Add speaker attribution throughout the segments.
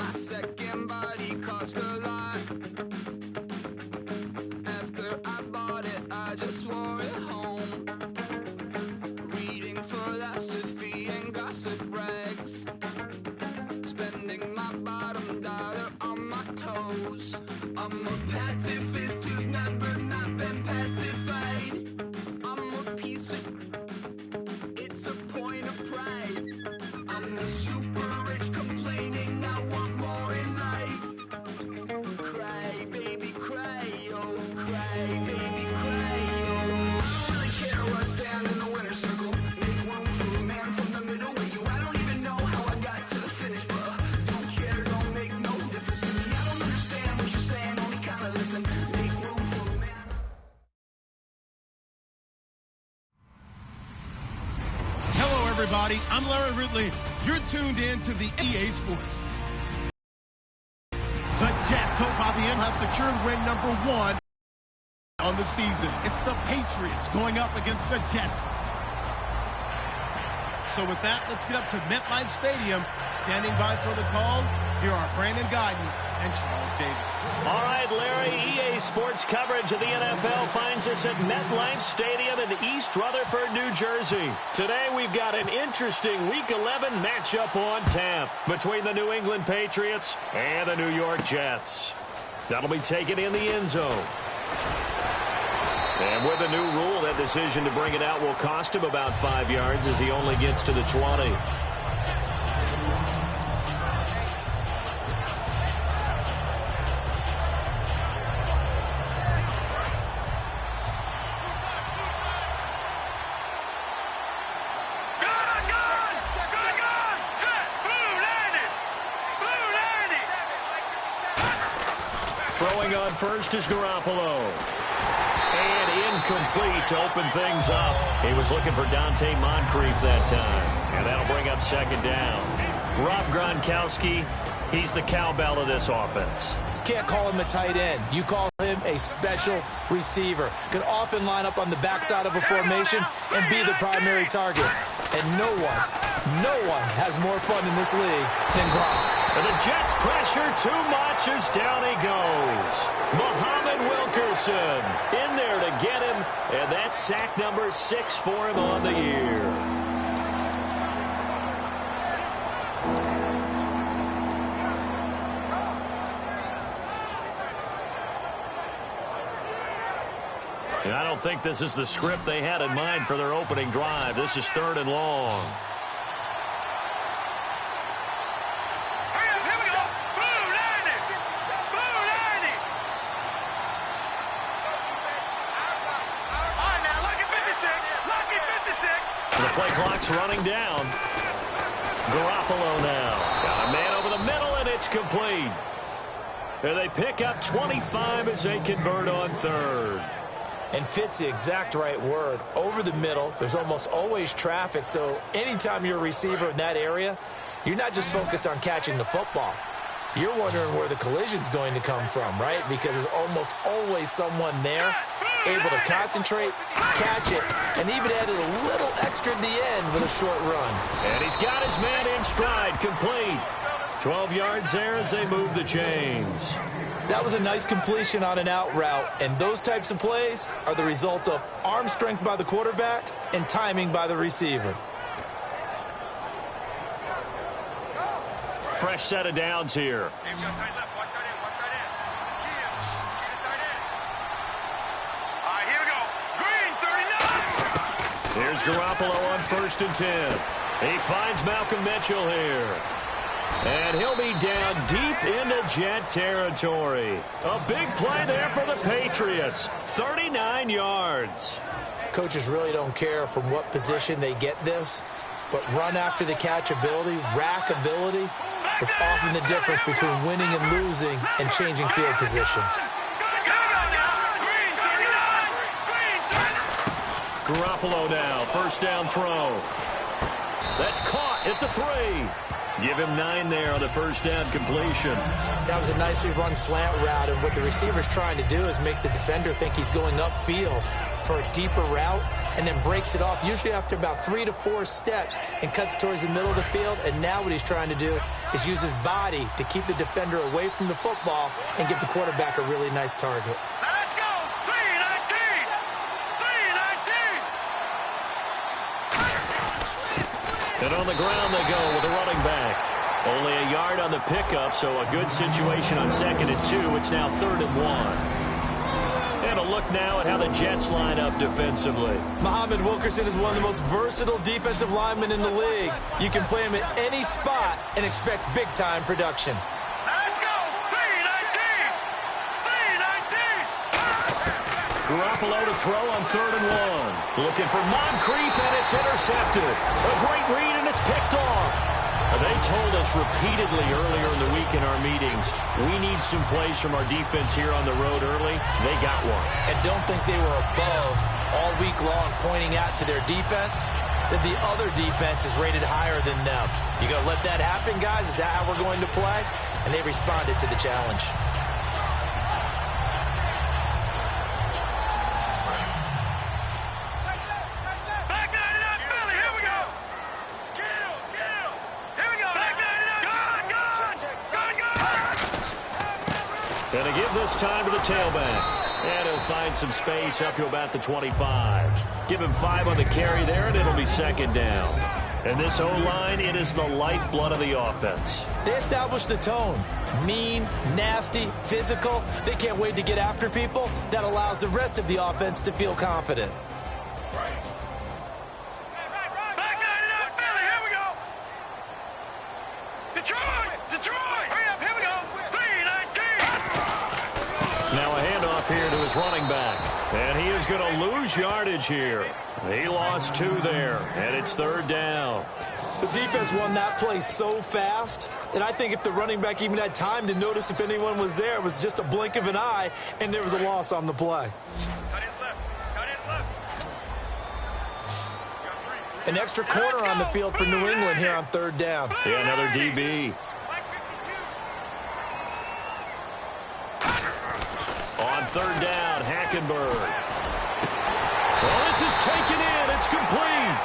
Speaker 1: My second body cost a lot. After I bought it, I just wore it home. Reading philosophy and gossip rags. Spending my bottom dollar on my toes. I'm a pacifist who's never not been pacified. I'm a piece of... It's a point of pride. I'm the super rich complaining I want more in life. Cry, baby, cry, oh, cry, baby, cry, oh. Really care where I stand in the winner's circle. Make room for a man from the middle with you. I don't even know how I got to the finish, but don't care, don't make no difference to me. I don't understand what you're saying, only kinda listen. Make room for a man.
Speaker 2: Hello, everybody. I'm Larry Ridley. You're tuned in to the EA Sports. The Jets, hope by the end, have secured win number 1 on the season. It's the Patriots going up against the Jets. So with that, let's get up to MetLife Stadium. Standing by for the call, here are Brandon Guyton and Charles Davis.
Speaker 3: All right, Larry, EA Sports coverage of the NFL finds us at MetLife Stadium in East Rutherford, New Jersey. Today, we've got an interesting Week 11 matchup on tap between the New England Patriots and the New York Jets. That'll be taken in the end zone. And with a new rule, that decision to bring it out will cost him about 5 yards as he only gets to the 20. Throwing on first is Garoppolo. And incomplete to open things up. He was looking for Dante Moncrief that time. And that'll bring up second down. Rob Gronkowski, he's the cowbell of this offense.
Speaker 4: You can't call him a tight end. You call him a special receiver. Can often line up on the backside of a formation and be the primary target. And no one has more fun in this league than Gronk.
Speaker 3: And the Jets pressure too much as down he goes. Muhammad Wilkerson in there to get him. And that's sack number 6 for him on the year. And I don't think this is the script they had in mind for their opening drive. This is 3rd and long. The play clock's running down. Garoppolo now. Got a man over the middle, and it's complete. And they pick up 25 as they convert on 3rd.
Speaker 4: And fit's the exact right word. Over the middle, there's almost always traffic, so anytime you're a receiver in that area, you're not just focused on catching the football. You're wondering where the collision's going to come from, right? Because there's almost always someone there able to concentrate, catch it, and even added a little extra at the end with a short run.
Speaker 3: And he's got his man in stride, complete. 12 yards there as they move the chains.
Speaker 4: That was a nice completion on an out route, and those types of plays are the result of arm strength by the quarterback and timing by the receiver.
Speaker 3: Fresh set of downs here. Here's Garoppolo on 1st and 10. He finds Malcolm Mitchell here. And he'll be down deep into Jet territory. A big play there for the Patriots. 39 yards.
Speaker 4: Coaches really don't care from what position they get this, but run after the catch ability, rack ability, is often the difference between winning and losing and changing field position.
Speaker 3: Garoppolo now, 1st down throw. That's caught at the 3. Give him 9 there on the 1st down completion.
Speaker 4: That was a nicely run slant route, and what the receiver's trying to do is make the defender think he's going upfield for a deeper route, and then breaks it off, usually after about 3 to 4 steps, and cuts towards the middle of the field. And now what he's trying to do is use his body to keep the defender away from the football and give the quarterback a really nice target.
Speaker 3: Let's go! 319! 319! And on the ground they go with a running back. Only a yard on the pickup, so a good situation on 2nd and 2. It's now 3rd and 1. And a look now at how the Jets line up defensively.
Speaker 4: Muhammad Wilkerson is one of the most versatile defensive linemen in the league. You can play him at any spot and expect big-time production.
Speaker 3: Let's go! 319! 319! Garoppolo to throw on 3rd and 1. Looking for Moncrief, and it's intercepted. A great read, and it's picked off. They told us repeatedly earlier in the week in our meetings, we need some plays from our defense here on the road early. They got one.
Speaker 4: And don't think they were above all week long pointing out to their defense that the other defense is rated higher than them. You going to let that happen, guys? Is that how we're going to play? And they responded to the challenge.
Speaker 3: Going to give this time to the tailback. And he'll find some space up to about the 25. Give him 5 on the carry there, and it'll be 2nd down. And this O-line, it is the lifeblood of the offense.
Speaker 4: They established the tone. Mean, nasty, physical. They can't wait to get after people. That allows the rest of the offense to feel confident.
Speaker 3: Running back, and he is going to lose yardage here. He lost 2 there, and it's 3rd down.
Speaker 4: The defense won that play so fast that I think if the running back even had time to notice if anyone was there, it was just a blink of an eye, and there was a loss on the play. An extra corner on the field for New England here on 3rd down.
Speaker 3: Yeah, another DB. On 3rd down, Hackenberg. Well, this is taken in. It's complete.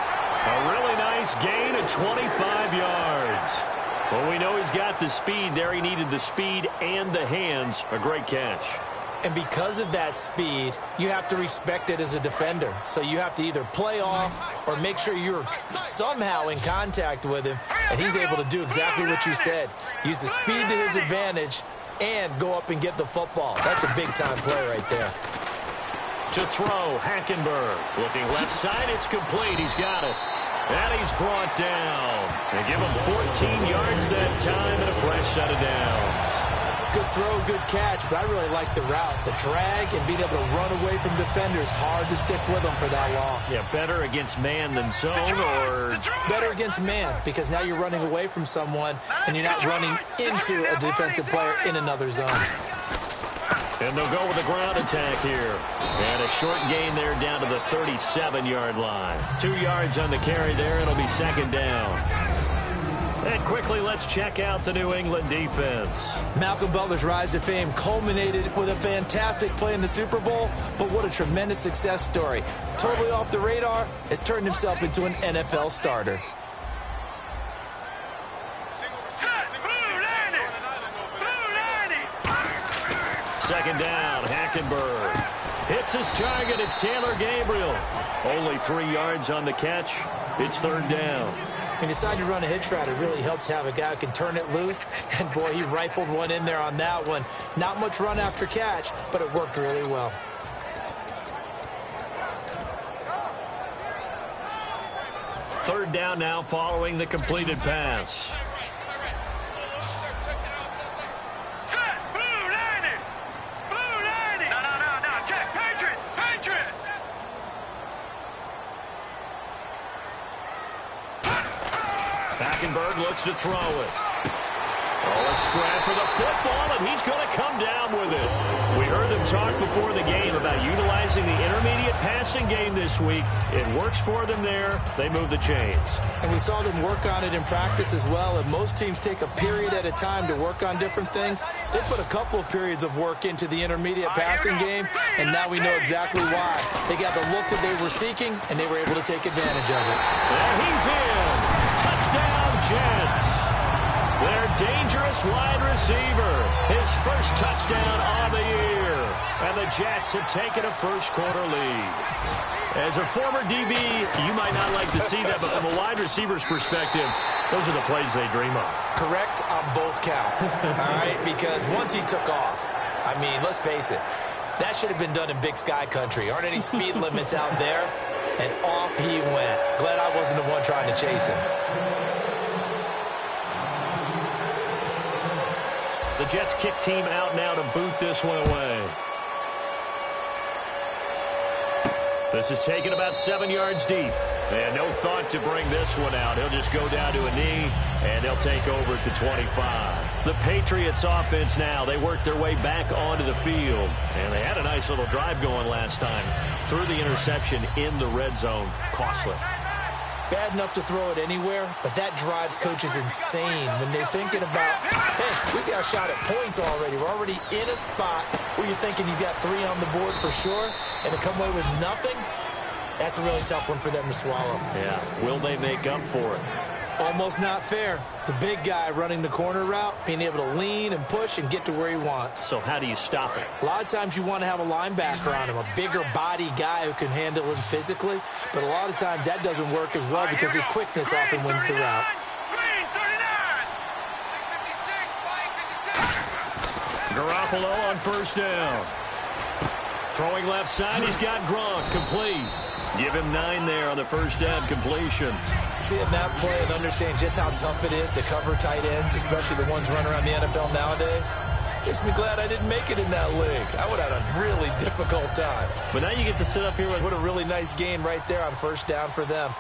Speaker 3: A really nice gain of 25 yards. Well, we know he's got the speed there. He needed the speed and the hands. A great catch.
Speaker 4: And because of that speed, you have to respect it as a defender. So you have to either play off or make sure you're somehow in contact with him. And he's able to do exactly what you said. Use the speed to his advantage and go up and get the football. That's a big-time play right there.
Speaker 3: To throw, Hackenberg. Looking left side, it's complete. He's got it. And he's brought down. They give him 14 yards that time and a fresh set of downs.
Speaker 4: Good throw, good catch, but I really like the route. The drag and being able to run away from defenders, hard to stick with them for that long.
Speaker 3: Yeah, better against man than zone, or
Speaker 4: better against man, because now you're running away from someone and you're not running into a defensive player in another zone.
Speaker 3: And they'll go with a ground attack here. And a short gain there down to the 37-yard line. 2 yards on the carry there. It'll be 2nd down. And quickly, let's check out the New England defense.
Speaker 4: Malcolm Butler's rise to fame culminated with a fantastic play in the Super Bowl, but what a tremendous success story. Totally off the radar, has turned himself into an NFL starter.
Speaker 3: Second down, Hackenberg. Hits his target. It's Taylor Gabriel. Only 3 yards on the catch. It's 3rd down.
Speaker 4: He decided to run a hitch route. It really helped to have a guy who can turn it loose. And, boy, he rifled one in there on that one. Not much run after catch, but it worked really well.
Speaker 3: Third down now following the completed pass. Hackenberg looks to throw it. Oh, a grab for the football, and he's going to come down with it. We heard them talk before the game about utilizing the intermediate passing game this week. It works for them there. They move the chains.
Speaker 4: And we saw them work on it in practice as well, and most teams take a period at a time to work on different things. They put a couple of periods of work into the intermediate passing game, and now we know exactly why. They got the look that they were seeking, and they were able to take advantage of it.
Speaker 3: And he's in. Touchdown, Jets. Their dangerous wide receiver. His first touchdown on the year. And the Jets have taken a first-quarter lead. As a former DB, you might not like to see that, but from a wide receiver's perspective, those are the plays they dream of.
Speaker 4: Correct on both counts, all right? Because once he took off, I mean, let's face it, that should have been done in Big Sky country. Aren't any speed limits out there? And off he went. Glad I wasn't the one trying to chase him.
Speaker 3: The Jets kick team out now to boot this one away. This is taken about 7 yards deep. And no thought to bring this one out. He'll just go down to a knee, and they'll take over at the 25. The Patriots offense now, they worked their way back onto the field. And they had a nice little drive going last time. Threw the interception in the red zone. Costly.
Speaker 4: Bad enough to throw it anywhere, but that drives coaches insane when they're thinking about, hey, we got a shot at points already. We're already in a spot where you're thinking you got 3 on the board for sure, and to come away with nothing, that's a really tough one for them to swallow.
Speaker 3: Yeah, will they make up for it?
Speaker 4: Almost not fair. The big guy running the corner route, being able to lean and push and get to where he wants.
Speaker 3: So how do you stop it?
Speaker 4: A lot of times you want to have a linebacker on him, a bigger body guy who can handle him physically. But a lot of times that doesn't work as well because his quickness often wins the route.
Speaker 3: Garoppolo on first down. Throwing left side, he's got Gronk complete. Give him 9 there on the first down completion.
Speaker 4: Seeing that play and understanding just how tough it is to cover tight ends, especially the ones running around the NFL nowadays, makes me glad I didn't make it in that league. I would have had a really difficult time.
Speaker 3: But now you get to sit up here with
Speaker 4: what a really nice gain right there on first down for them.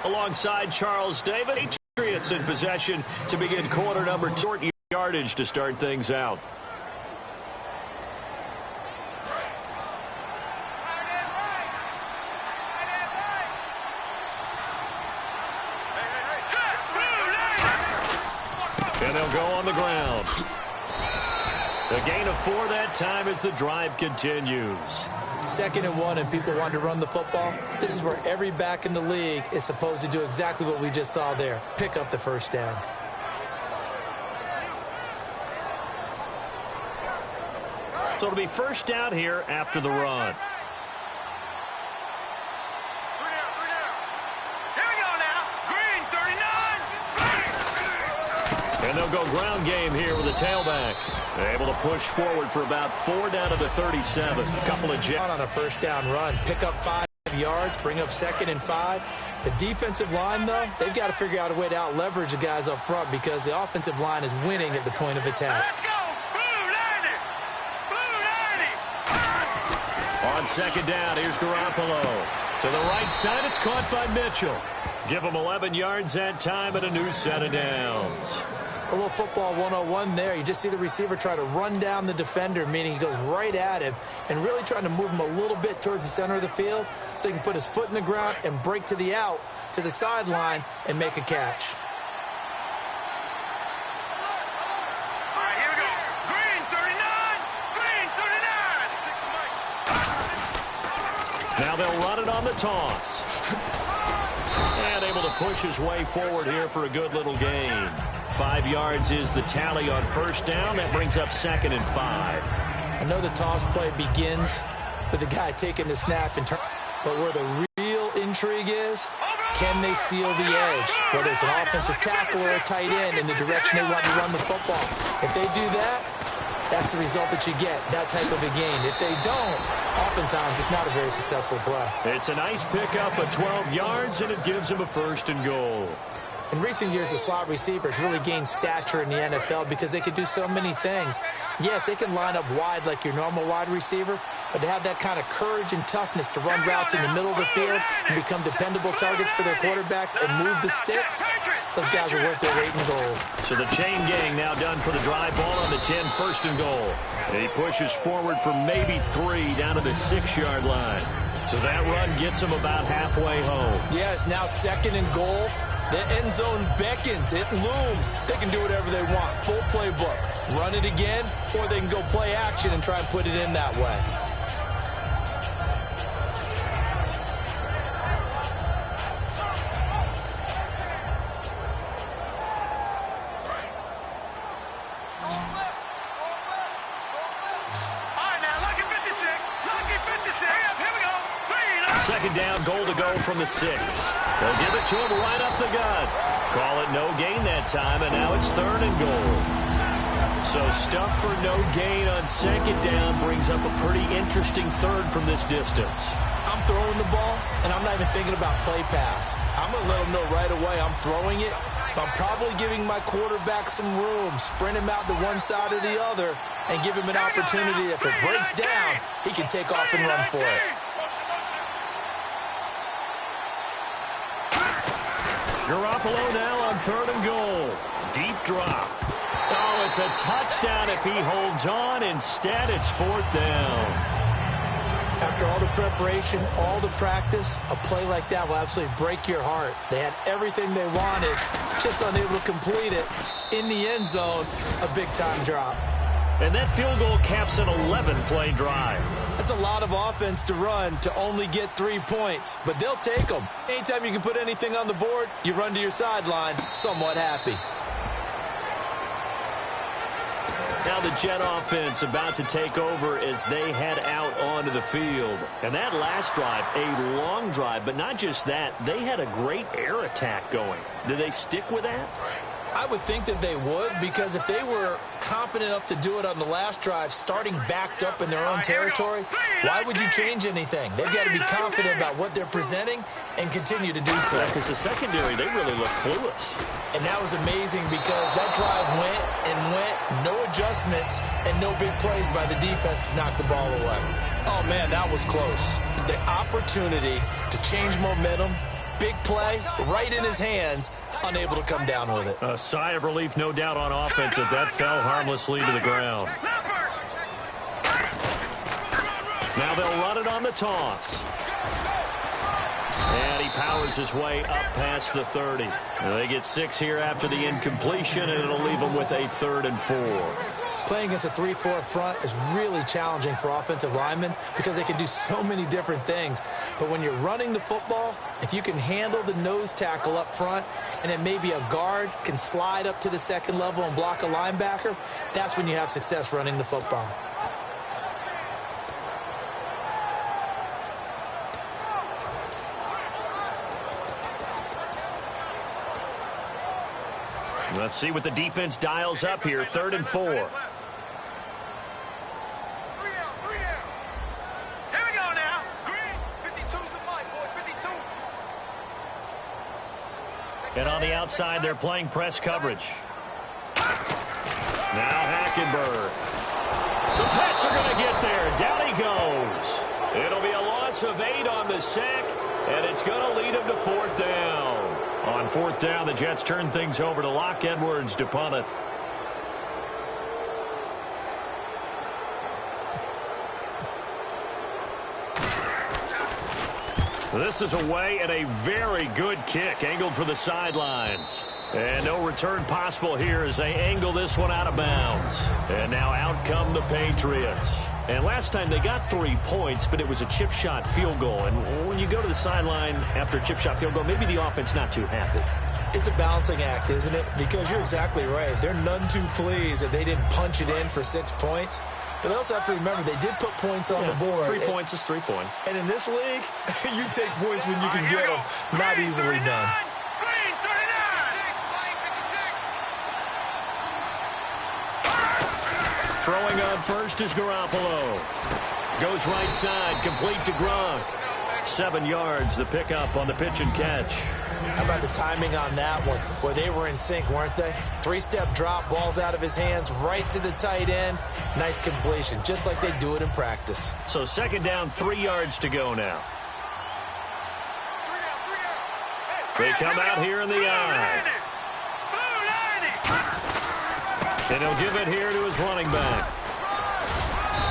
Speaker 3: Alongside Charles David, Patriots in possession to begin quarter number 2. Short yardage to start things out. And they'll go on the ground. A gain of 4 that time as the drive continues.
Speaker 4: 2nd and 1 and people want to run the football. This is where every back in the league is supposed to do exactly what we just saw there. Pick up the first down.
Speaker 3: So it'll be first down here after the run. And they'll go ground game here with a tailback. They're able to push forward for about 4 down to the 37. Couple of jets
Speaker 4: on a first down run. Pick up 5 yards, bring up 2nd and 5. The defensive line, though, they've got to figure out a way to out-leverage the guys up front because the offensive line is winning at the point of attack.
Speaker 3: Let's go! On 2nd down, here's Garoppolo. To the right side, it's caught by Mitchell. Give him 11 yards that time and a new set of downs.
Speaker 4: A little football 101 there. You just see the receiver try to run down the defender, meaning he goes right at him and really trying to move him a little bit towards the center of the field so he can put his foot in the ground and break to the out, to the sideline, and make a catch.
Speaker 5: All right, here we go. Green 39.
Speaker 3: Now they'll run it on the toss. And able to push his way forward here for a good little gain. 5 yards is the tally on first down. That brings up 2nd and 5.
Speaker 4: I know the toss play begins with the guy taking the snap and turn, but where the real intrigue is, can they seal the edge? Whether it's an offensive tackle or a tight end in the direction they want to run the football. If they do that, that's the result that you get, that type of a gain. If they don't, oftentimes it's not a very successful play.
Speaker 3: It's a nice pickup of 12 yards, and it gives them a 1st and goal.
Speaker 4: In recent years, the slot receivers really gained stature in the NFL because they could do so many things. Yes, they can line up wide like your normal wide receiver, but to have that kind of courage and toughness to run routes in the middle of the field and become dependable targets for their quarterbacks and move the sticks, those guys are worth their weight in gold.
Speaker 3: So the chain gang now done for the drive ball on the 10, first and goal. And he pushes forward for maybe 3 down to the 6-yard line. So that run gets him about halfway home.
Speaker 4: Yeah, it's now 2nd and goal. The end zone beckons. It looms. They can do whatever they want. Full playbook. Run it again, or they can go play action and try and put it in that way.
Speaker 3: Second down, goal to go from the 6. They'll give it to him right up the gut. Call it no gain that time, and now it's 3rd and goal. So stuff for no gain on 2nd down brings up a pretty interesting 3rd from this distance.
Speaker 4: I'm throwing the ball, and I'm not even thinking about play pass. I'm going to let them know right away I'm throwing it, but I'm probably giving my quarterback some room, sprint him out to one side or the other, and give him an opportunity. If it breaks down, he can take off and run for it.
Speaker 3: Garoppolo now on 3rd and goal. Deep drop. Oh, it's a touchdown if he holds on. Instead, it's 4th down.
Speaker 4: After all the preparation, all the practice, a play like that will absolutely break your heart. They had everything they wanted, just unable to complete it. In the end zone, a big-time drop.
Speaker 3: And that field goal caps an 11-play drive.
Speaker 4: That's a lot of offense to run to only get 3 points, but they'll take them. Anytime you can put anything on the board, you run to your sideline somewhat happy.
Speaker 3: Now the Jet offense about to take over as they head out onto the field. And that last drive, a long drive, but not just that, they had a great air attack going. Do they stick with that?
Speaker 4: I would think that they would, because if they were confident enough to do it on the last drive, starting backed up in their own territory, why would you change anything? They've got to be confident about what they're presenting and continue to do so.
Speaker 3: Because the secondary, they really look clueless.
Speaker 4: And that was amazing because that drive went and went, no adjustments, and no big plays by the defense to knock the ball away. Oh, man, that was close. The opportunity to change momentum, big play, right in his hands, unable to come down with it.
Speaker 3: A sigh of relief, no doubt, on offense if that fell harmlessly to the ground. Now they'll run it on the toss. And he powers his way up past the 30. They get 6 here after the incompletion, and it'll leave them with a 3rd and 4.
Speaker 4: Playing against a 3-4 front is really challenging for offensive linemen because they can do so many different things. But when you're running the football, if you can handle the nose tackle up front and then maybe a guard can slide up to the 2nd level and block a linebacker, that's when you have success running the football.
Speaker 3: Let's see what the defense dials up here. 3rd and 4.
Speaker 5: Here we go now. 52's the mic, boys. 52.
Speaker 3: And on the outside, they're playing press coverage. Now Hackenberg. The Pets are going to get there. Down he goes. It'll be a loss of 8 on the sack, and it's going to lead him to 4th down. On 4th down, the Jets turn things over to Locke Edwards to punt it. This is away and a very good kick, angled for the sidelines. And no return possible here as they angle this one out of bounds. And now out come the Patriots. And last time they got 3 points, but it was a chip shot field goal. And when you go to the sideline after a chip shot field goal, maybe the offense not too happy.
Speaker 4: It's a balancing act, isn't it? Because you're exactly right. They're none too pleased that they didn't punch it in for 6 points. But they also have to remember they did put points on the board.
Speaker 3: 3 points is 3 points.
Speaker 4: And in this league, you take points when you can get them. Not easily done.
Speaker 3: Throwing on first is Garoppolo. Goes right side, complete to Gronk. 7 yards, the pickup on the pitch and catch.
Speaker 4: How about the timing on that one? Boy, they were in sync, weren't they? 3-step drop, balls out of his hands, right to the tight end. Nice completion, just like they do it in practice.
Speaker 3: So 2nd down, 3 yards to go now. They come out here in the I. And he'll give it here to his running back.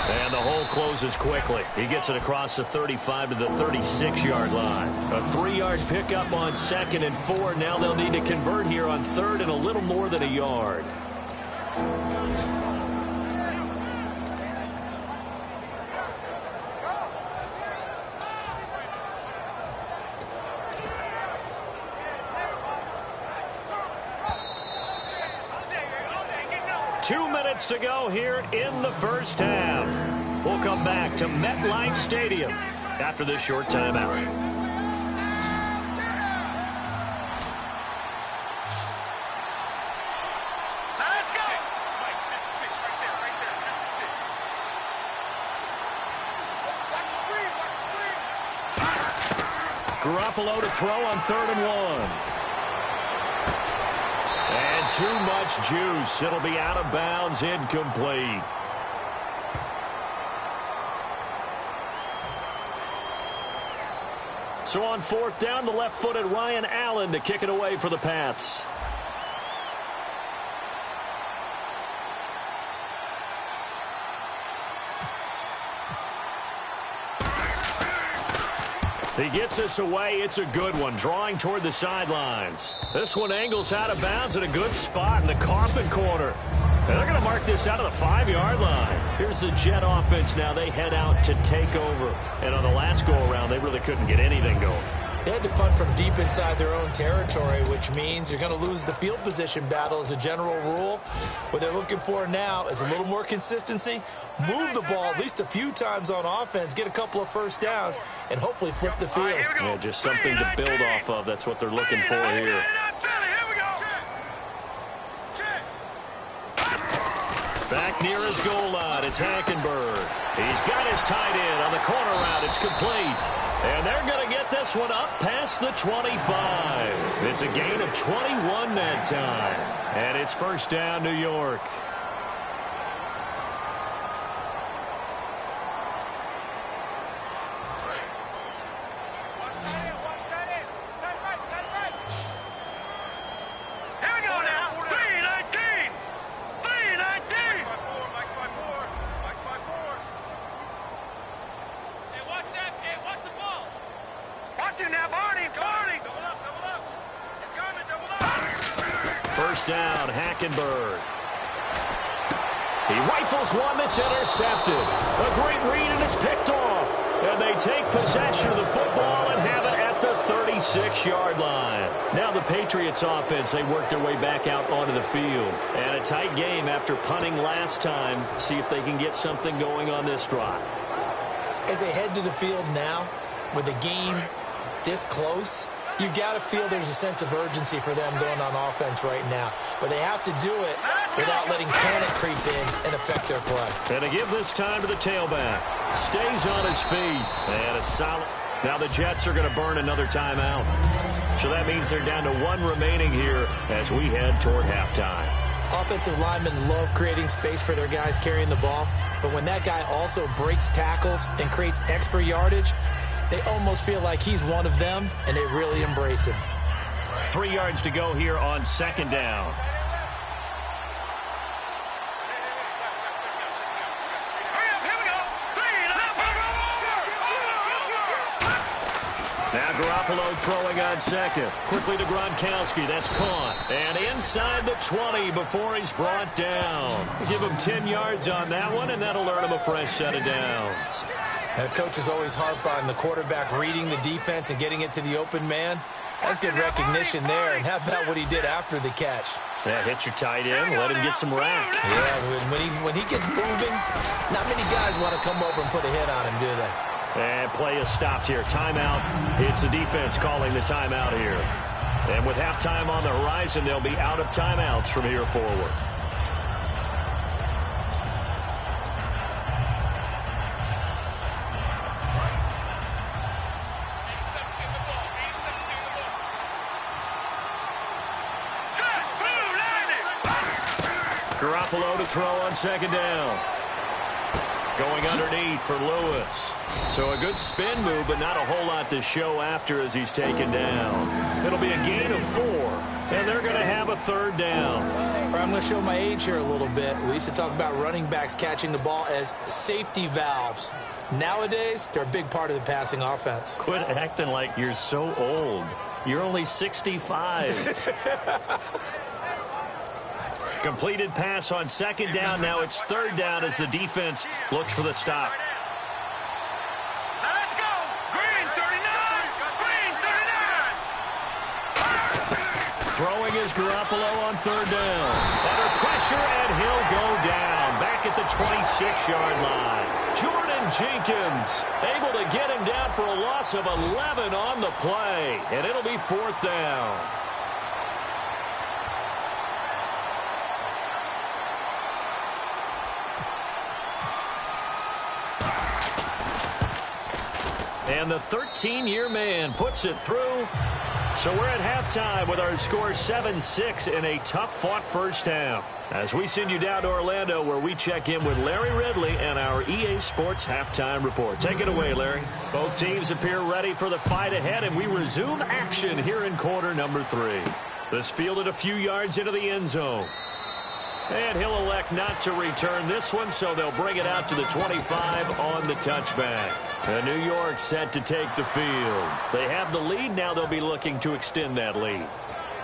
Speaker 3: And the hole closes quickly. He gets it across the 35 to the 36-yard line. A 3-yard pickup on 2nd and 4. Now they'll need to convert here on 3rd and a little more than a yard. To go here in the first half. We'll come back to MetLife Stadium after this short timeout.
Speaker 5: Let's go.
Speaker 3: Garoppolo to throw on 3rd and 1. And too much juice. It'll be out of bounds, incomplete. So on 4th down, the left-footed Ryan Allen to kick it away for the Pats. He gets this away. It's a good one, drawing toward the sidelines. This one angles out of bounds at a good spot in the coffin corner. And they're going to mark this out of the 5-yard line. Here's the Jet offense now. They head out to take over. And on the last go-around, they really couldn't get anything going.
Speaker 4: They had to punt from deep inside their own territory, which means you're going to lose the field position battle as a general rule. What they're looking for now is a little more consistency, move the ball at least a few times on offense, get a couple of first downs, and hopefully flip the field.
Speaker 3: Yeah, just something to build off of. That's what they're looking for here. Back near his goal line, it's Hackenberg. He's got his tight end on the corner route. It's complete. And they're going to get this one up past the 25. It's a gain of 21 that time. And it's 1st down, New York. Down, Hackenberg. He rifles one that's intercepted. A great read, and it's picked off. And they take possession of the football and have it at the 36-yard line. Now the Patriots offense, they work their way back out onto the field. And a tight game after punting last time. See if they can get something going on this drive.
Speaker 4: As they head to the field now, with the game this close, you've got to feel there's a sense of urgency for them going on offense right now. But they have to do it without letting panic creep in and affect their play.
Speaker 3: And to give this time to the tailback. Stays on his feet. And a solid. Now the Jets are going to burn another timeout. So that means they're down to 1 remaining here as we head toward halftime.
Speaker 4: Offensive linemen love creating space for their guys carrying the ball. But when that guy also breaks tackles and creates extra yardage, they almost feel like he's one of them, and they really embrace him.
Speaker 3: 3 yards to go here on 2nd down. Now Garoppolo throwing on 2nd. Quickly to Gronkowski. That's caught. And inside the 20 before he's brought down. Give him 10 yards on that one, and that'll earn him a fresh set of downs.
Speaker 4: Coaches always harp on the quarterback reading the defense and getting it to the open man. That's good recognition there. And how about what he did after the catch?
Speaker 3: Yeah, hit your tight end, let him get some rack.
Speaker 4: Yeah, when he gets moving, not many guys want to come over and put a hit on him, do they?
Speaker 3: And play is stopped here. Timeout. It's the defense calling the timeout here. And with halftime on the horizon, they'll be out of timeouts from here forward. Garoppolo to throw on second down. Going underneath for Lewis. So a good spin move, but not a whole lot to show after as he's taken down. It'll be a gain of 4, and they're going to have a third down.
Speaker 4: I'm going to show my age here a little bit. We used to talk about running backs catching the ball as safety valves. Nowadays, they're a big part of the passing offense.
Speaker 3: Quit acting like you're so old. You're only 65. Completed pass on second down. Now it's third down as the defense looks for the stop.
Speaker 5: Now let's go. Green 39. Green 39.
Speaker 3: Throwing is Garoppolo on third down. Under pressure, and he'll go down. Back at the 26-yard line. Jordan Jenkins able to get him down for a loss of 11 on the play. And it'll be fourth down. And the 13-year man puts it through. So we're at halftime with our score 7-6 in a tough-fought first half. As we send you down to Orlando, where we check in with Larry Ridley and our EA Sports Halftime Report. Take it away, Larry. Both teams appear ready for the fight ahead, and we resume action here in quarter number 3. This fielded a few yards into the end zone. And he'll elect not to return this one, so they'll bring it out to the 25 on the touchback. And New York set to take the field. They have the lead. Now they'll be looking to extend that lead.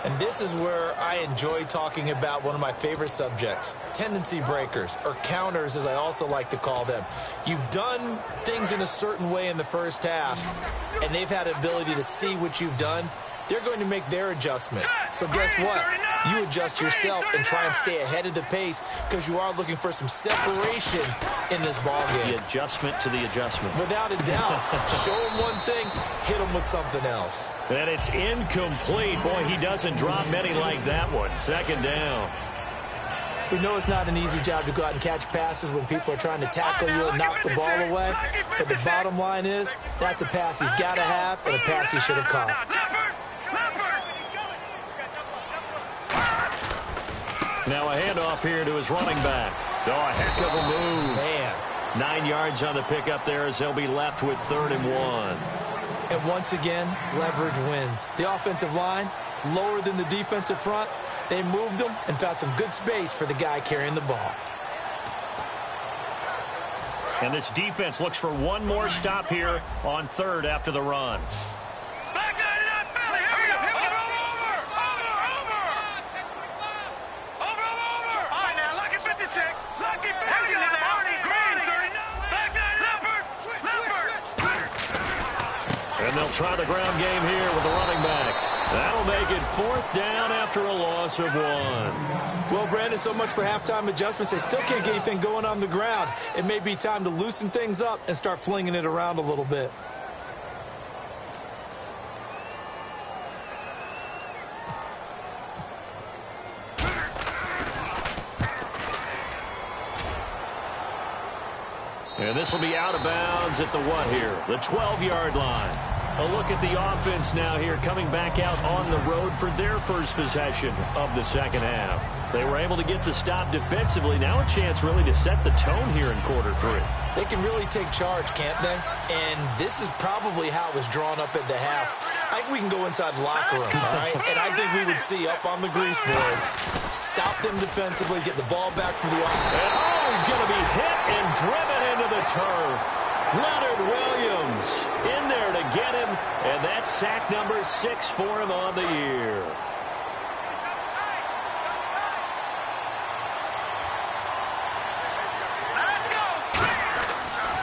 Speaker 4: And this is where I enjoy talking about one of my favorite subjects, tendency breakers, or counters as I also like to call them. You've done things in a certain way in the first half, and they've had the ability to see what you've done. They're going to make their adjustments. So guess what? You adjust yourself and try and stay ahead of the pace because you are looking for some separation in this ballgame.
Speaker 3: The adjustment to the adjustment.
Speaker 4: Without a doubt. Show him one thing, hit him with something else.
Speaker 3: And it's incomplete. Boy, he doesn't drop many like that one. Second down.
Speaker 4: We know it's not an easy job to go out and catch passes when people are trying to tackle you and knock the ball away. But the bottom line is, that's a pass he's got to have and a pass he should have caught.
Speaker 3: Now a handoff here to his running back. Oh, a heck of a move.
Speaker 4: Man.
Speaker 3: 9 yards on the pickup there as they'll be left with 3rd and 1.
Speaker 4: And once again, leverage wins. The offensive line, lower than the defensive front. They moved them and found some good space for the guy carrying the ball.
Speaker 3: And this defense looks for one more stop here on 3rd after the run. And they'll try the ground game here with the running back. That'll make it 4th down after a loss of 1.
Speaker 4: Well, Brandon, so much for halftime adjustments. They still can't get anything going on the ground. It may be time to loosen things up and start flinging it around a little bit.
Speaker 3: And this will be out of bounds at the what here? The 12-yard line. A look at the offense now here coming back out on the road for their first possession of the second half. They were able to get the stop defensively. Now a chance really to set the tone here in quarter 3.
Speaker 4: They can really take charge, can't they? And this is probably how it was drawn up at the half. I think we can go inside the locker room, all right? And I think we would see up on the grease boards, stop them defensively, get the ball back for the offense.
Speaker 3: And oh, he's going to be hit and driven into the turf. Leonard Williams in there to get him, and that's sack number 6 for him on the year.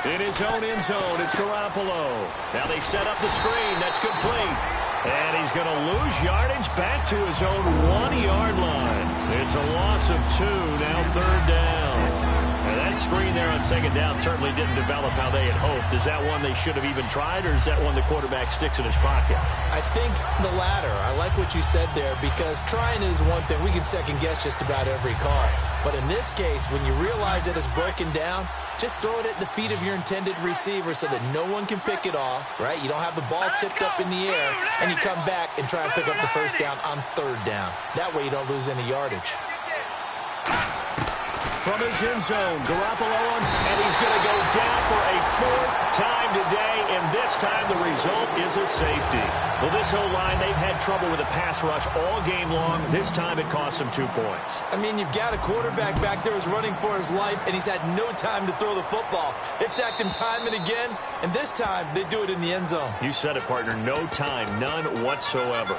Speaker 3: In his own end zone, it's Garoppolo. Now they set up the screen. That's complete. And he's going to lose yardage back to his own 1-yard line. It's a loss of 2, now 3rd down. And that screen there on second down certainly didn't develop how they had hoped. Is that one they should have even tried, or is that one the quarterback sticks in his pocket?
Speaker 4: I think the latter. I like what you said there, because trying is one thing. We can second-guess just about every call. But in this case, when you realize that it's broken down, just throw it at the feet of your intended receiver so that no one can pick it off, right? You don't have the ball tipped up in the air, and you come back and try and pick up the first down on 3rd down. That way you don't lose any yardage.
Speaker 3: from his end zone. Garoppolo, and he's going to go down for a fourth time today, and this time the result is a safety. Well, this whole line, they've had trouble with the pass rush all game long. This time it cost them 2 points.
Speaker 4: I mean, you've got a quarterback back there who's running for his life, and he's had no time to throw the football. They've sacked him time and again, and this time they do it in the end zone.
Speaker 3: You said it, partner. No time, none whatsoever.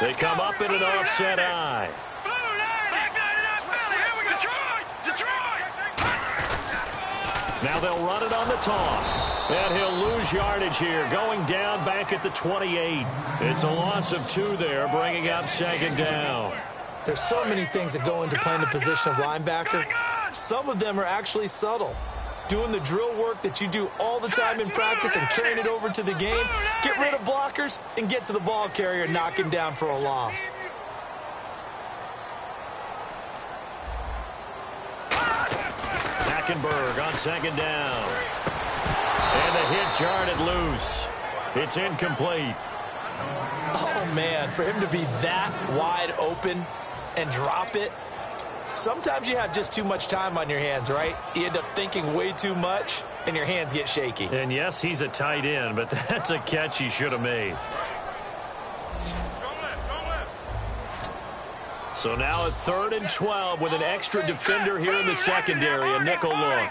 Speaker 3: They come up in an offset eye. Now they'll run it on the toss. And he'll lose yardage here, going down back at the 28. It's a loss of 2 there, bringing up second down.
Speaker 4: There's so many things that go into playing the position of linebacker. Some of them are actually subtle. Doing the drill work that you do all the time in practice and carrying it over to the game. Get rid of blockers and get to the ball carrier and knock him down for a loss.
Speaker 3: Hackenberg on second down. And the hit jarred loose. It's incomplete.
Speaker 4: Oh, man, for him to be that wide open and drop it. Sometimes you have just too much time on your hands, right? You end up thinking way too much, and your hands get shaky.
Speaker 3: And yes, he's a tight end, but that's a catch he should have made. So now at 3rd and 12 with an extra defender here in the secondary, a nickel look.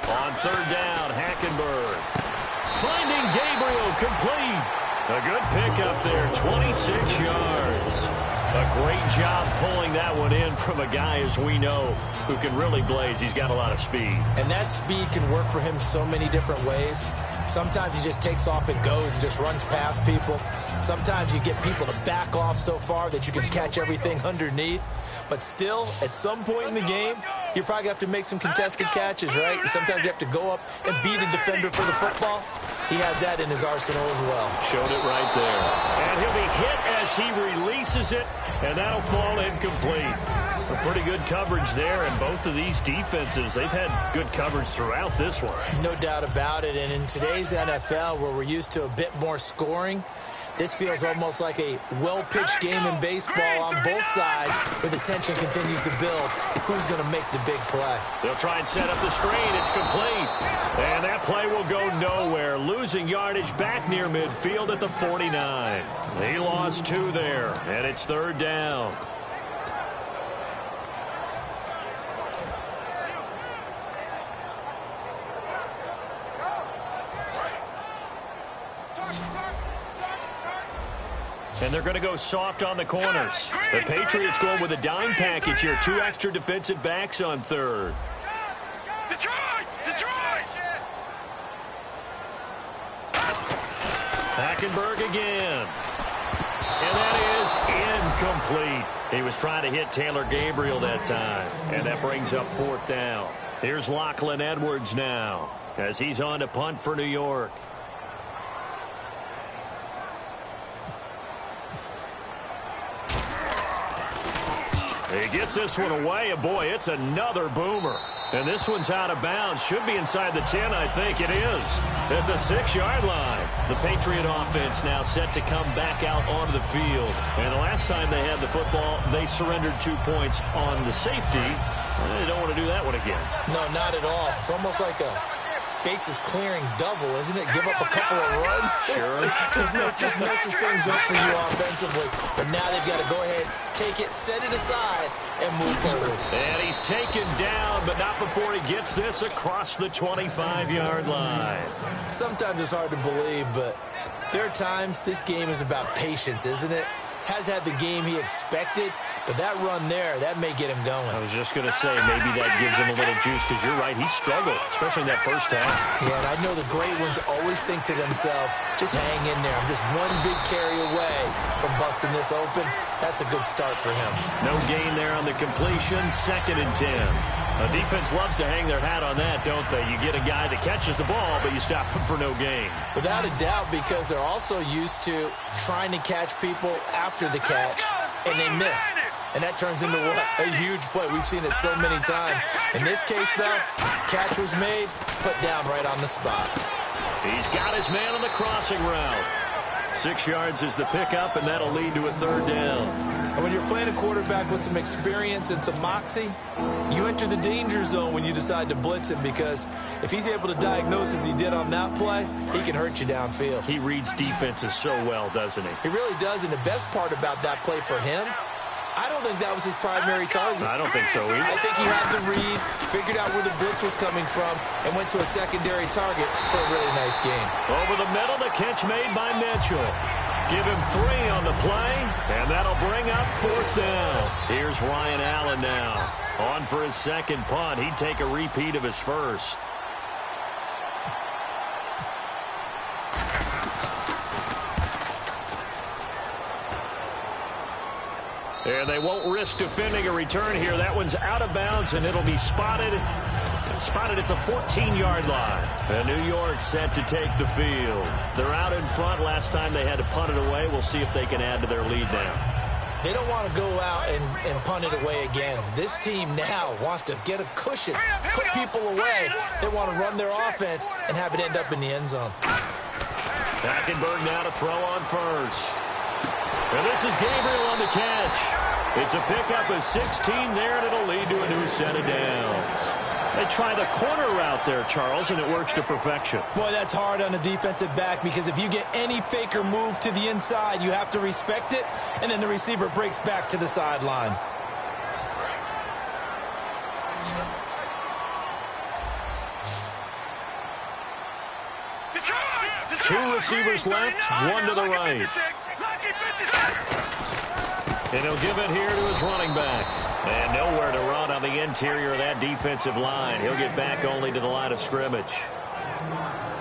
Speaker 3: On 3rd down, Hackenberg. Finding Gabriel, complete. A good pickup there, 26 yards. A great job pulling that one in from a guy, as we know, who can really blaze. He's got a lot of speed.
Speaker 4: And that speed can work for him so many different ways. Sometimes he just takes off and goes and just runs past people. Sometimes you get people to back off so far that you can catch everything underneath. But still, at some point in the game, you're probably going to have to make some contested catches, right? Sometimes you have to go up and beat a defender for the football. He has that in his arsenal as well.
Speaker 3: Showed it right there. And he'll be hit as he releases it, and that'll fall incomplete. A pretty good coverage there, and both of these defenses, they've had good coverage throughout this one.
Speaker 4: No doubt about it, and in today's NFL, where we're used to a bit more scoring, this feels almost like a well-pitched game in baseball on both sides where the tension continues to build. Who's going to make the big play?
Speaker 3: They'll try and set up the screen. It's complete. And that play will go nowhere. Losing yardage back near midfield at the 49. He lost 2 there, and it's 3rd down. And they're going to go soft on the corners. The Patriots going with a dime package here. 2 extra defensive backs on 3rd. Hackenberg again. And that is incomplete. He was trying to hit Taylor Gabriel that time. And that brings up 4th down. Here's Lachlan Edwards now as he's on to punt for New York. He gets this one away, and boy, it's another boomer. And this one's out of bounds. Should be inside the 10, I think it is. At the 6-yard line. The Patriot offense now set to come back out onto the field. And the last time they had the football, they surrendered 2 points on the safety. They don't want to do that one again.
Speaker 4: No, not at all. It's almost like a bases clearing double, isn't it? Give up a couple of runs.
Speaker 3: Sure.
Speaker 4: just messes things up for you offensively. But now they've got to go ahead, take it, set it aside, and move forward.
Speaker 3: And he's taken down, but not before he gets this across the 25-yard line.
Speaker 4: Sometimes it's hard to believe, but there are times this game is about patience, isn't it? Has had the game he expected, but that run there, that may get him going.
Speaker 3: I was just going to say, maybe that gives him a little juice, because you're right, he struggled, especially in that first half.
Speaker 4: Yeah, and I know the great ones always think to themselves, just hang in there. I'm just one big carry away from busting this open. That's a good start for him.
Speaker 3: No gain there on the completion, 2nd and 10. The defense loves to hang their hat on that, don't they? You get a guy that catches the ball, but you stop him for no gain.
Speaker 4: Without a doubt, because they're also used to trying to catch people after the catch, and they miss. And that turns into what? A huge play. We've seen it so many times. In this case, though, catch was made, put down right on the spot.
Speaker 3: He's got his man on the crossing route. 6 yards is the pickup, and that'll lead to a third down.
Speaker 4: And when you're playing a quarterback with some experience and some moxie, you enter the danger zone when you decide to blitz him, because if he's able to diagnose as he did on that play, he can hurt you downfield.
Speaker 3: He reads defenses so well, doesn't he?
Speaker 4: He really does, and the best part about that play for him, I don't think that was his primary target.
Speaker 3: I don't think so either.
Speaker 4: I think he had the read, figured out where the blitz was coming from, and went to a secondary target for a really nice gain.
Speaker 3: Over the middle, the catch made by Mitchell. Give him 3 on the play, and that'll bring up 4th down. Here's Ryan Allen now. On for his second punt. He'd take a repeat of his first. And they won't risk defending a return here. That one's out of bounds, and it'll be spotted at the 14-yard line. And New York set to take the field. They're out in front. Last time they had to punt it away. We'll see if they can add to their lead now.
Speaker 4: They don't want to go out and punt it away again. This team now wants to get a cushion, put people away. They want to run their offense and have it end up in the end zone.
Speaker 3: Hackenberg now to throw on first. And this is Gabriel on the catch. It's a pickup of 16 there, and it'll lead to a new set of downs. They try the corner route there, Charles, and it works to perfection.
Speaker 4: Boy, that's hard on a defensive back, because if you get any fake or move to the inside, you have to respect it, and then the receiver breaks back to the sideline.
Speaker 3: Two receivers left, one to the right. And he'll give it here to his running back. And nowhere to run on the interior of that defensive line. He'll get back only to the line of scrimmage.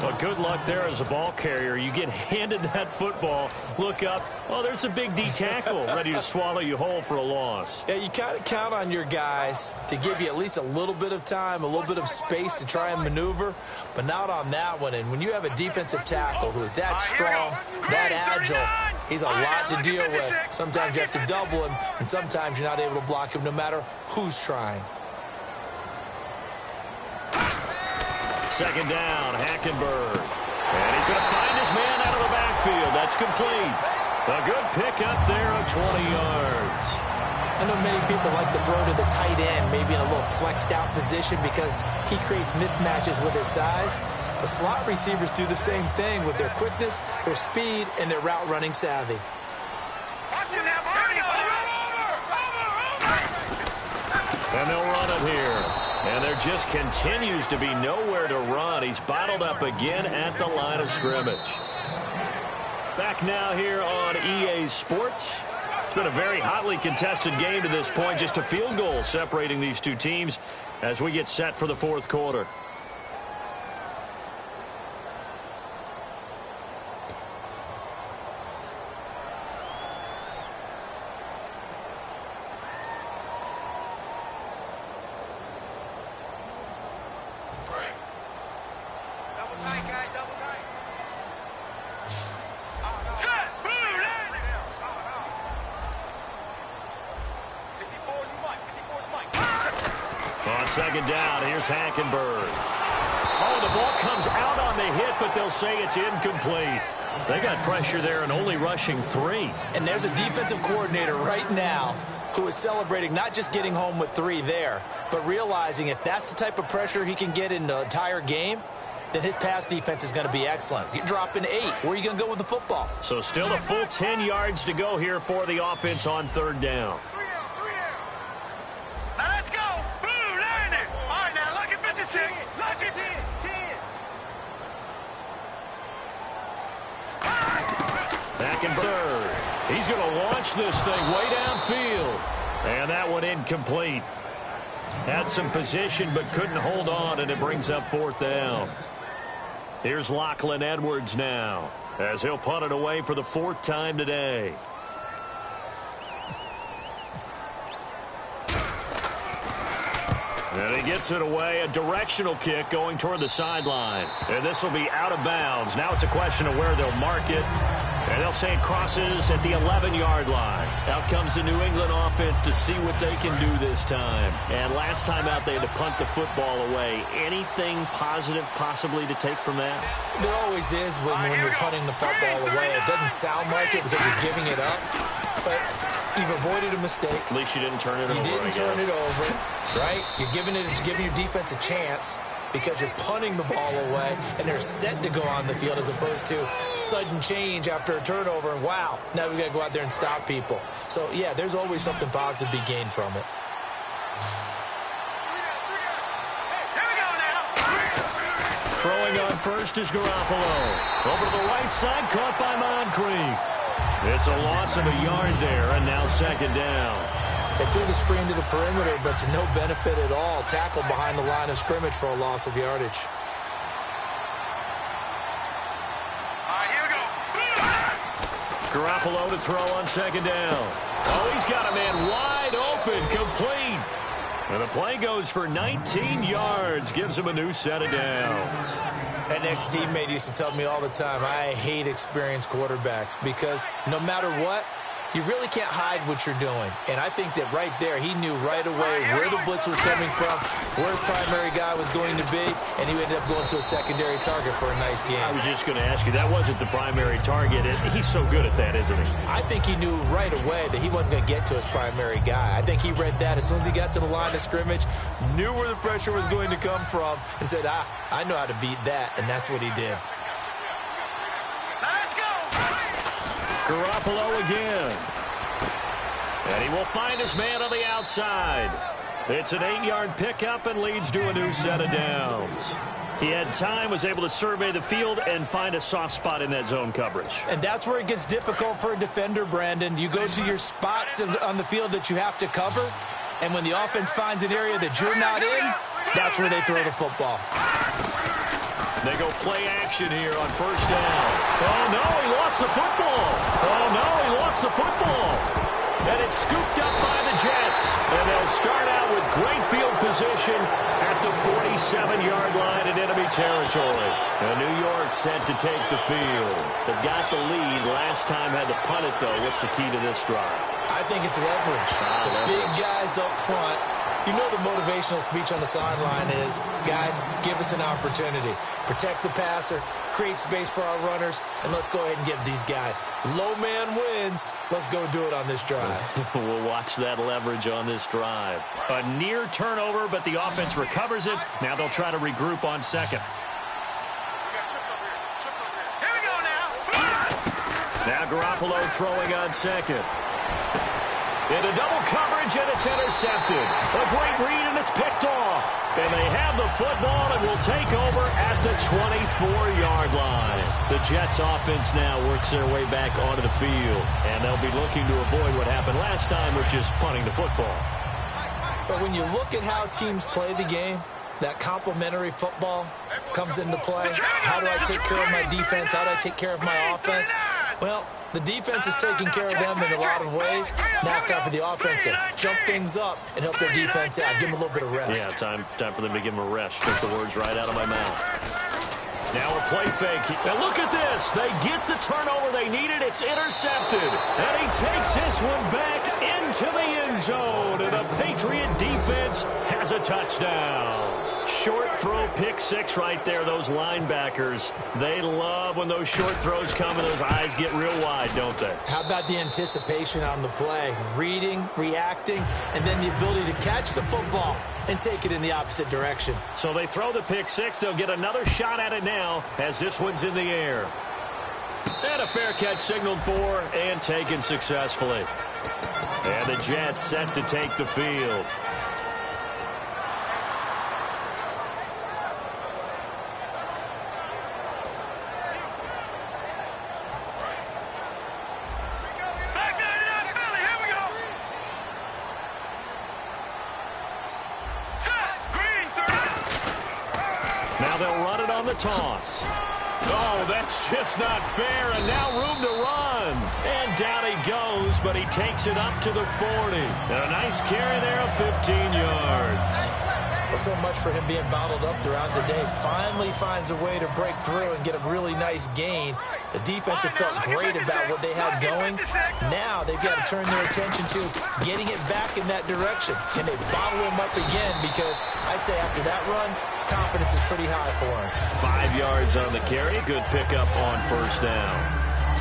Speaker 3: Well, good luck there as a ball carrier. You get handed that football, look up, oh, there's a big D tackle ready to swallow you whole for a loss.
Speaker 4: Yeah, you kind of count on your guys to give you at least a little bit of time, a little bit of space to try and maneuver, but not on that one. And when you have a defensive tackle who is that strong, that agile, he's a lot to deal with. Sometimes you have to double him, and sometimes you're not able to block him no matter who's trying.
Speaker 3: Second down, Hackenberg. And he's going to find his man out of the backfield. That's complete. A good pickup there of 20 yards.
Speaker 4: I know many people like to throw to the tight end, maybe in a little flexed out position because he creates mismatches with his size. But slot receivers do the same thing with their quickness, their speed, and their route running savvy.
Speaker 3: And they'll run it here. And there just continues to be nowhere to run. He's bottled up again at the line of scrimmage. Back now here on EA Sports. It's been a very hotly contested game to this point. Just a field goal separating these two teams as we get set for the fourth quarter. Second down, here's Hackenberg. Oh, the ball comes out on the hit, but they'll say it's incomplete. They got pressure there and only rushing 3.
Speaker 4: And there's a defensive coordinator right now who is celebrating not just getting home with 3 there, but realizing if that's the type of pressure he can get in the entire game, then his pass defense is going to be excellent. You're dropping 8. Where are you going to go with the football?
Speaker 3: So still a full 10 yards to go here for the offense on third down. Hackenberg. He's going to launch this thing way downfield. And that one incomplete. Had some position but couldn't hold on, and it brings up fourth down. Here's Lachlan Edwards now as he'll punt it away for the 4th time today. And he gets it away, a directional kick going toward the sideline. And this will be out of bounds. Now it's a question of where they'll mark it. And they'll say it crosses at the 11-yard line. Out comes the New England offense to see what they can do this time. And last time out, they had to punt the football away. Anything positive possibly to take from that?
Speaker 4: There always is when you're punting the football away. It doesn't sound like it because you're giving it up. But you've avoided a mistake.
Speaker 3: At least you didn't turn it over.
Speaker 4: You didn't turn it over, right? You're giving your defense a chance because you're punting the ball away, and they're set to go on the field as opposed to sudden change after a turnover. And wow, now we've got to go out there and stop people. So, yeah, there's always something positive to be gained from it.
Speaker 3: Throwing on first is Garoppolo. Over to the right side, caught by Moncrief. It's a loss of a yard there, and now second down.
Speaker 4: They threw the screen to the perimeter, but to no benefit at all. Tackled behind the line of scrimmage for a loss of yardage.
Speaker 5: Here we go.
Speaker 3: Garoppolo to throw on second down. Oh, he's got a man wide open, complete. And the play goes for 19 yards, gives him a new set of downs.
Speaker 4: An ex-teammate used to tell me all the time, I hate experienced quarterbacks because no matter what, you really can't hide what you're doing. And I think that right there, he knew right away where the blitz was coming from, where his primary guy was going to be, and he ended up going to a secondary target for a nice game.
Speaker 3: I was just going to ask you, that wasn't the primary target. He's so good at that, isn't he?
Speaker 4: I think he knew right away that he wasn't going to get to his primary guy. I think he read that as soon as he got to the line of scrimmage, knew where the pressure was going to come from, and said, I know how to beat that, and that's what he did.
Speaker 3: Garoppolo again. And he will find his man on the outside. It's an 8-yard pickup and leads to a new set of downs. He had time, was able to survey the field and find a soft spot in that zone coverage.
Speaker 4: And that's where it gets difficult for a defender, Brandon. You go to your spots on the field that you have to cover, and when the offense finds an area that you're not in, that's where they throw the football.
Speaker 3: They go play action here on first down. Oh, no, he lost the football. Oh, no, he lost the football. And it's scooped up by the Jets. And they'll start out with great field position at the 47-yard line in enemy territory. Now, New York set to take the field. They've got the lead. Last time had to punt it, though. What's the key to this drive?
Speaker 4: I think it's leverage. The big guys up front. You know the motivational speech on the sideline is, guys, give us an opportunity. Protect the passer, create space for our runners, and let's go ahead and get these guys. Low man wins. Let's go do it on this drive.
Speaker 3: We'll watch that leverage on this drive. A near turnover, but the offense recovers it. Now they'll try to regroup on second.
Speaker 5: Here we go now.
Speaker 3: Now Garoppolo throwing on second. Into double coverage, and it's intercepted. A great read, and it's picked off. And they have the football and will take over at the 24-yard line. The Jets offense now works their way back onto the field. And they'll be looking to avoid what happened last time, which is punting the football.
Speaker 4: But when you look at how teams play the game, that complementary football comes into play. How do I take care of my defense? How do I take care of my offense? Well, the defense is taking care of them in a lot of ways. Now it's time for the offense to jump things up and help their defense out. Give them a little bit of rest.
Speaker 3: Yeah, time for them to give them a rest. Took the words right out of my mouth. Now a play fake. Now look at this. They get the turnover they needed. It's intercepted. And he takes this one back into the end zone. And the Patriot defense has a touchdown. Short throw, pick six right there. Those linebackers, they love when those short throws come and those eyes get real wide, don't they?
Speaker 4: How about the anticipation on the play? Reading, reacting, and then the ability to catch the football and take it in the opposite direction.
Speaker 3: So they throw the pick six. They'll get another shot at it now as this one's in the air. And a fair catch signaled for and taken successfully. And the Jets set to take the field. Toss. Oh, that's just not fair, and now room to run. And down he goes, but he takes it up to the 40. And a nice carry there of 15 yards.
Speaker 4: Well, so much for him being bottled up throughout the day. Finally finds a way to break through and get a really nice gain. The defense have felt great about what they had going. Now they've got to turn their attention to getting it back in that direction. Can they bottle him up again? Because I'd say after that run, confidence is pretty high for him.
Speaker 3: 5 yards on the carry. Good pickup on first down.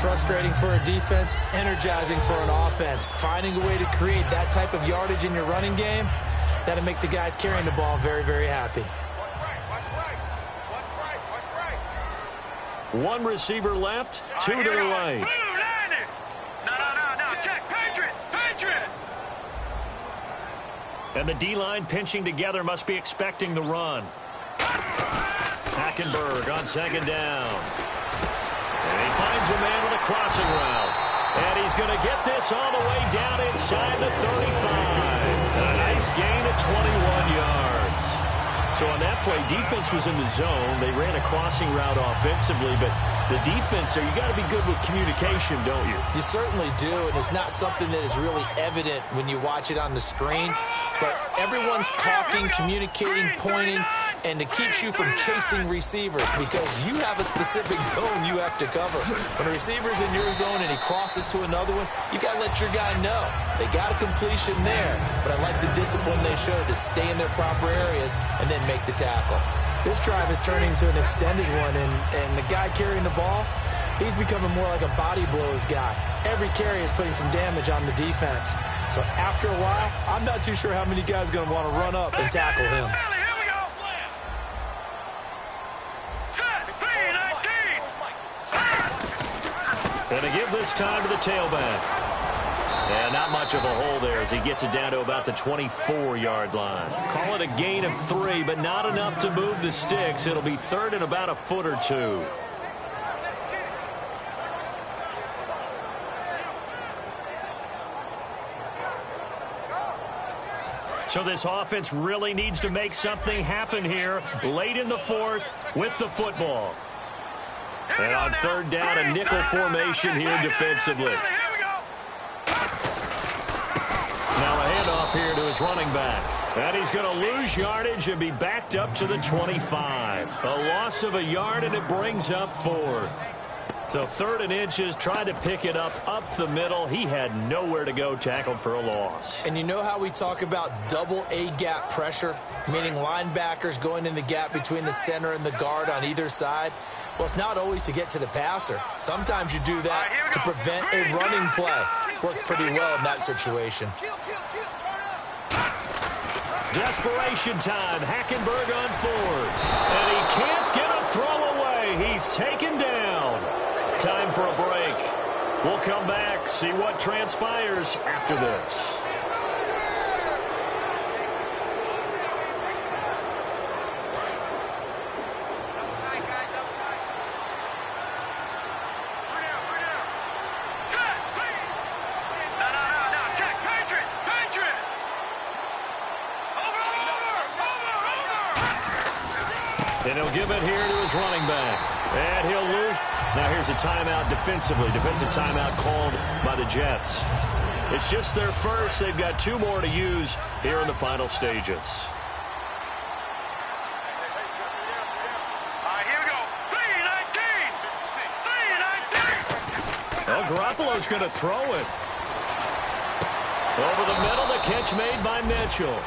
Speaker 4: Frustrating for a defense, energizing for an offense. Finding a way to create that type of yardage in your running game, that'll make the guys carrying the ball very, very happy.
Speaker 3: One receiver left, two to the right.
Speaker 5: No, check. Patriot.
Speaker 3: And the D-line pinching together must be expecting the run. Hackenberg on second down. And he finds a man with a crossing route. And he's going to get this all the way down inside the 35. And a nice gain of 21 yards. So on that play, defense was in the zone. They ran a crossing route offensively, but the defense there, you got to be good with communication, don't you?
Speaker 4: You certainly do, and it's not something that is really evident when you watch it on the screen. But everyone's talking, communicating, pointing, and it keeps you from chasing receivers because you have a specific zone you have to cover. When a receiver's in your zone and he crosses to another one, you got to let your guy know. They got a completion there, but I like the discipline they showed to stay in their proper areas and then make the tackle. This drive is turning into an extended one, and the guy carrying the ball, he's becoming more like a body blows guy. Every carry is putting some damage on the defense. So after a while, I'm not too sure how many guys are going to want to run up and tackle him.
Speaker 3: Going to give this time to the tailback. And not much of a hole there as he gets it down to about the 24-yard line. Call it a gain of 3, but not enough to move the sticks. It'll be third and about a foot or two. So this offense really needs to make something happen here late in the fourth with the football. And on third down, a nickel formation here defensively. Now a handoff here to his running back. And he's going to lose yardage and be backed up to the 25. A loss of a yard, and it brings up fourth. So 3rd and inches, trying to pick it up the middle. He had nowhere to go, tackled for a loss.
Speaker 4: And you know how we talk about double A-gap pressure, meaning linebackers going in the gap between the center and the guard on either side? Well, it's not always to get to the passer. Sometimes you do that to prevent a running play. Worked pretty well in that situation.
Speaker 3: Desperation time. Hackenberg on 4th. And he can't get a throw away. He's taken down. Time for a break. We'll come back, see what transpires after this. And he'll give it here to his running back. And he'll lose. Now here's a timeout defensively. Defensive timeout called by the Jets. It's just their first. They've got 2 more to use here in the final stages.
Speaker 5: Here we go. 3-19.
Speaker 3: Well, Garoppolo's going to throw it. Over the middle, the catch made by Mitchell.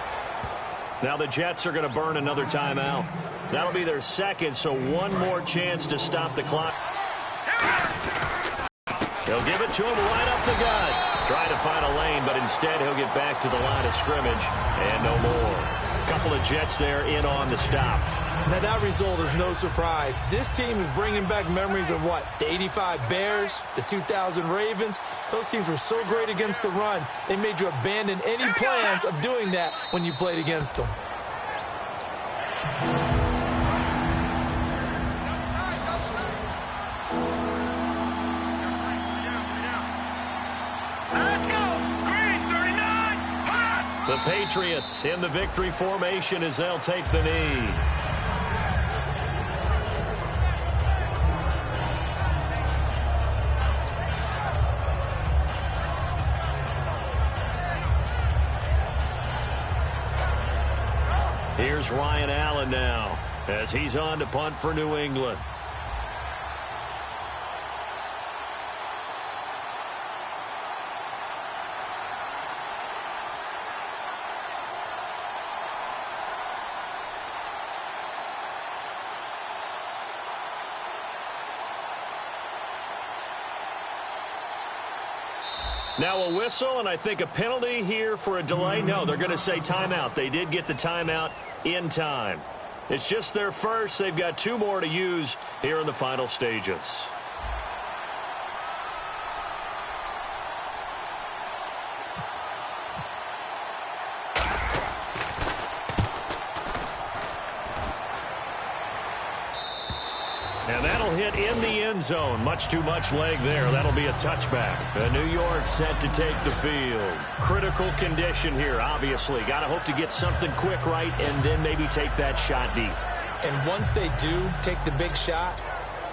Speaker 3: Now the Jets are going to burn another timeout. That'll be their second, so 1 more chance to stop the clock. They'll give it to him right up the gut. Trying to find a lane, but instead he'll get back to the line of scrimmage and no more. A couple of Jets there in on the stop.
Speaker 4: Now that result is no surprise. This team is bringing back memories of what? The 85 Bears, the 2000 Ravens. Those teams were so great against the run, they made you abandon any plans of doing that when you played against them.
Speaker 3: The Patriots in the victory formation as they'll take the knee. here's Ryan Allen now as he's on to punt for New England. Now a whistle, and I think a penalty here for a delay. No, they're going to say timeout. They did get the timeout in time. It's just their first. They've got 2 more to use here in the final stages. And that'll hit in the end zone. Much too much leg there. That'll be a touchback. New York set to take the field. Critical condition here, obviously. Got to hope to get something quick right and then maybe take that shot deep.
Speaker 4: And once they do take the big shot,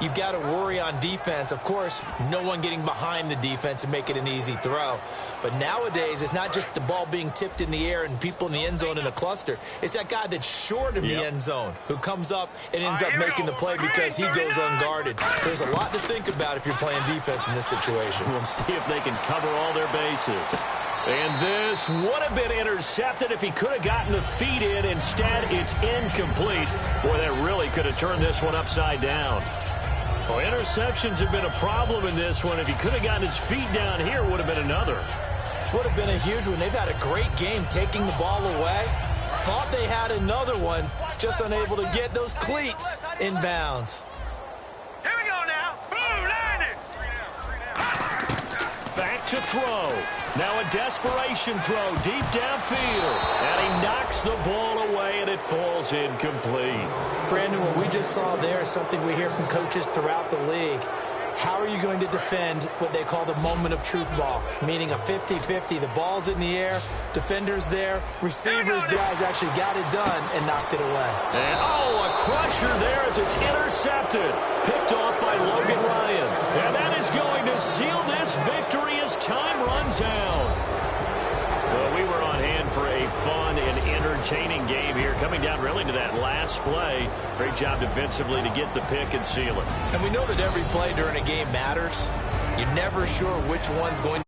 Speaker 4: you've got to worry on defense. Of course, no one getting behind the defense and make it an easy throw. But nowadays, it's not just the ball being tipped in the air and people in the end zone in a cluster. It's that guy that's short of the end zone who comes up and ends up making the play because he goes unguarded. So there's a lot to think about if you're playing defense in this situation.
Speaker 3: We'll see if they can cover all their bases. And this would have been intercepted if he could have gotten the feet in. Instead, it's incomplete. Boy, that really could have turned this one upside down. Well, interceptions have been a problem in this one. If he could have gotten his feet down here, it would have been another.
Speaker 4: Would have been a huge one. They've had a great game taking the ball away. Thought they had another one, just unable to get those cleats inbounds.
Speaker 5: Here we go now. Boom, landed.
Speaker 3: Back to throw. Now a desperation throw deep downfield. And he knocks the ball away, and it falls incomplete.
Speaker 4: Brandon, what we just saw there is something we hear from coaches throughout the league. How are you going to defend what they call the moment of truth ball, meaning a 50-50? The ball's in the air, defenders there, receivers, the guys actually got it done and knocked it away.
Speaker 3: And, a crusher there as it's intercepted. Picked off by Logan Ryan. And that is going to seal this victory as time runs out. Well, we were on hand for a fun and entertaining game here, coming down really to that last play. Great job defensively to get the pick and seal it.
Speaker 4: And we know that every play during a game matters. You're never sure which one's going to